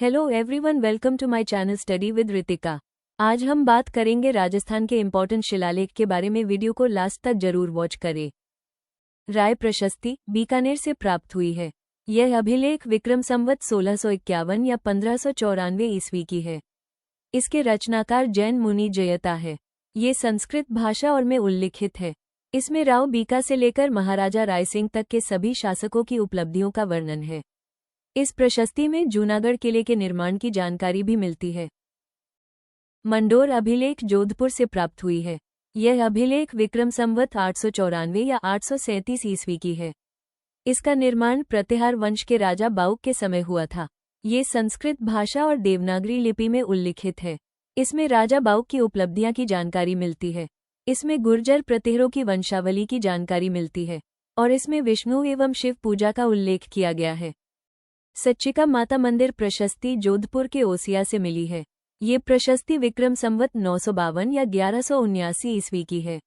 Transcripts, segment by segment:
Hello everyone, welcome to my channel study with Ritika. आज हम बात करेंगे राजस्थान के इम्पोर्टेंट शिलालेख के बारे में। वीडियो को लास्ट तक जरूर वॉच करें। राय प्रशस्ति बीकानेर से प्राप्त हुई है। यह अभिलेख विक्रम संवत 1651 या 1594 ईस्वी की है। इसके रचनाकार जैन मुनि जयता है। ये संस्कृत भाषा और में उल्लिखित है। इसमें राव बीका से लेकर महाराजा रायसिंह तक के सभी शासकों की उपलब्धियों का वर्णन है। इस प्रशस्ति में जूनागढ़ किले के निर्माण की जानकारी भी मिलती है। मंडोर अभिलेख जोधपुर से प्राप्त हुई है। यह अभिलेख विक्रम संवत 894 या 837 ईस्वी की है। इसका निर्माण प्रतिहार वंश के राजा बाउक के समय हुआ था। ये संस्कृत भाषा और देवनागरी लिपि में उल्लिखित है। इसमें राजा बाउक की उपलब्धियां की जानकारी मिलती है। इसमें गुर्जर प्रतिहारों की वंशावली की जानकारी मिलती है और इसमें विष्णु एवं शिव पूजा का उल्लेख किया गया है। सच्चिका माता मंदिर प्रशस्ति जोधपुर के ओसिया से मिली है। ये प्रशस्ति विक्रम संवत 952 या 1179 ईस्वी की है।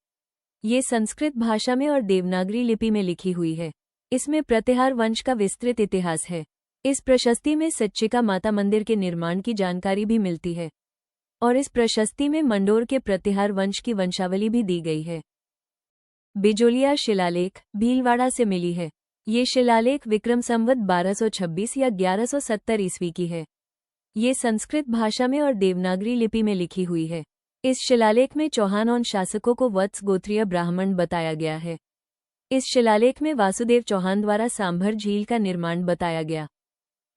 ये संस्कृत भाषा में और देवनागरी लिपि में लिखी हुई है। इसमें प्रतिहार वंश का विस्तृत इतिहास है। इस प्रशस्ति में सच्चिका माता मंदिर के निर्माण की जानकारी भी मिलती है और इस प्रशस्ति में मंडोर के प्रतिहार वंश की वंशावली भी दी गई है। बिजोलिया शिलालेख भीलवाड़ा से मिली है। ये शिलालेख विक्रम संवत 1226 या 1170 ईस्वी की है। ये संस्कृत भाषा में और देवनागरी लिपि में लिखी हुई है। इस शिलालेख में चौहान शासकों को वत्स गोत्रीय ब्राह्मण बताया गया है। इस शिलालेख में वासुदेव चौहान द्वारा सांभर झील का निर्माण बताया गया।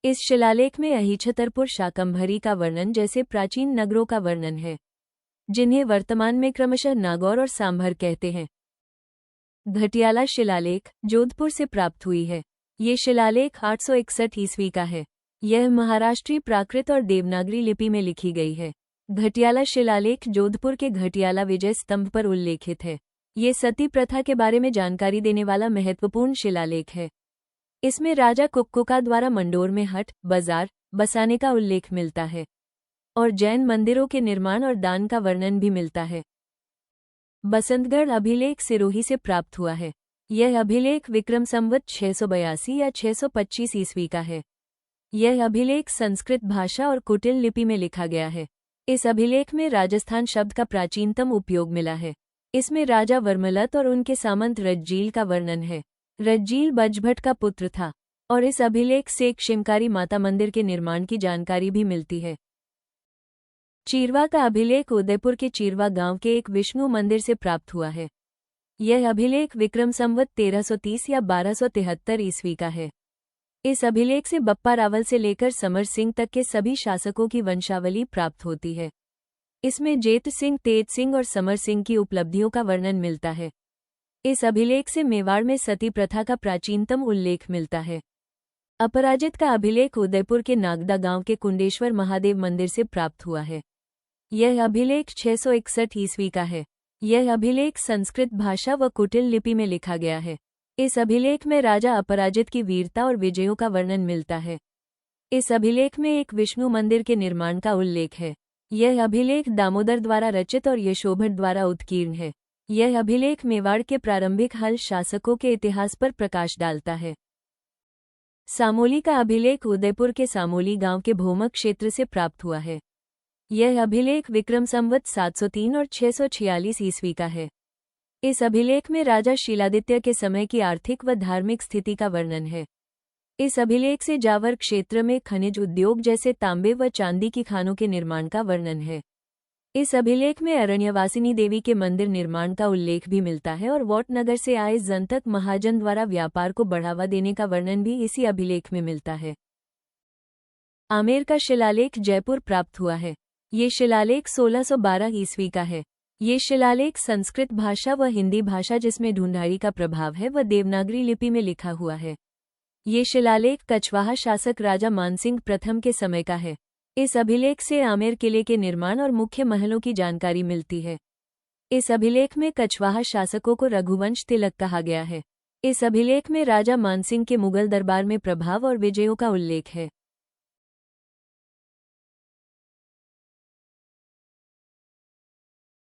इस शिलालेख में अहिछतरपुर शाकंभरी का वर्णन जैसे प्राचीन नगरों का वर्णन है, जिन्हें वर्तमान में क्रमशः नागौर और सांभर कहते हैं। घटियाला शिलालेख जोधपुर से प्राप्त हुई है। ये शिलालेख 861 ईस्वी का है। यह महाराष्ट्री प्राकृत और देवनागरी लिपि में लिखी गई है। घटियाला शिलालेख जोधपुर के घटियाला विजय स्तंभ पर उल्लेखित है। ये सती प्रथा के बारे में जानकारी देने वाला महत्वपूर्ण शिलालेख है। इसमें राजा कुक्कुका द्वारा मंडोर में हट बाजार बसाने का उल्लेख मिलता है और जैन मंदिरों के निर्माण और दान का वर्णन भी मिलता है। बसंतगढ़ अभिलेख सिरोही से प्राप्त हुआ है। यह अभिलेख विक्रम संवत 682 या 625 ईस्वी का है। यह अभिलेख संस्कृत भाषा और कुटिल लिपि में लिखा गया है। इस अभिलेख में राजस्थान शब्द का प्राचीनतम उपयोग मिला है। इसमें राजा वर्मलत और उनके सामंत रज्जील का वर्णन है। रज्जील बजभट का पुत्र था और इस अभिलेख से एक शिमकारी माता मंदिर के निर्माण की जानकारी भी मिलती है। चीरवा का अभिलेख उदयपुर के चीरवा गांव के एक विष्णु मंदिर से प्राप्त हुआ है। यह अभिलेख विक्रम संवत 1330 या 1273 ईस्वी का है। इस अभिलेख से बप्पा रावल से लेकर समर सिंह तक के सभी शासकों की वंशावली प्राप्त होती है। इसमें जेत सिंह, तेज सिंह और समर सिंह की उपलब्धियों का वर्णन मिलता है। इस अभिलेख से मेवाड़ में सती प्रथा का प्राचीनतम उल्लेख मिलता है। अपराजित का अभिलेख उदयपुर के नागदा गांव के कुंडेश्वर महादेव मंदिर से प्राप्त हुआ है। यह अभिलेख 661 ईस्वी का है। यह अभिलेख संस्कृत भाषा व कुटिल लिपि में लिखा गया है। इस अभिलेख में राजा अपराजित की वीरता और विजयों का वर्णन मिलता है। इस अभिलेख में एक विष्णु मंदिर के निर्माण का उल्लेख है। यह अभिलेख दामोदर द्वारा रचित और यशोभट द्वारा उत्कीर्ण है। यह अभिलेख मेवाड़ के प्रारंभिक हल शासकों के इतिहास पर प्रकाश डालता है। सामोली का अभिलेख उदयपुर के सामोली गांव के भोमक क्षेत्र से प्राप्त हुआ है। यह अभिलेख विक्रम संवत 703 और 646 ईस्वी का है। इस अभिलेख में राजा शीलादित्य के समय की आर्थिक व धार्मिक स्थिति का वर्णन है। इस अभिलेख से जावर क्षेत्र में खनिज उद्योग जैसे तांबे व चांदी की खानों के निर्माण का वर्णन है। इस अभिलेख में अरण्यवासिनी देवी के मंदिर निर्माण का उल्लेख भी मिलता है और वोटनगर से आए जनतक महाजन द्वारा व्यापार को बढ़ावा देने का वर्णन भी इसी अभिलेख में मिलता है। आमेर का शिलालेख जयपुर प्राप्त हुआ है। ये शिलालेख 1612 ईस्वी का है। ये शिलालेख संस्कृत भाषा व हिंदी भाषा जिसमें ढूंढाड़ी का प्रभाव है व देवनागरी लिपि में लिखा हुआ है। ये शिलालेख कछवाहा शासक राजा मानसिंह प्रथम के समय का है। इस अभिलेख से आमेर किले के निर्माण और मुख्य महलों की जानकारी मिलती है। इस अभिलेख में कछवाहा शासकों को रघुवंश तिलक कहा गया है। इस अभिलेख में राजा मानसिंह के मुगल दरबार में प्रभाव और विजयों का उल्लेख है।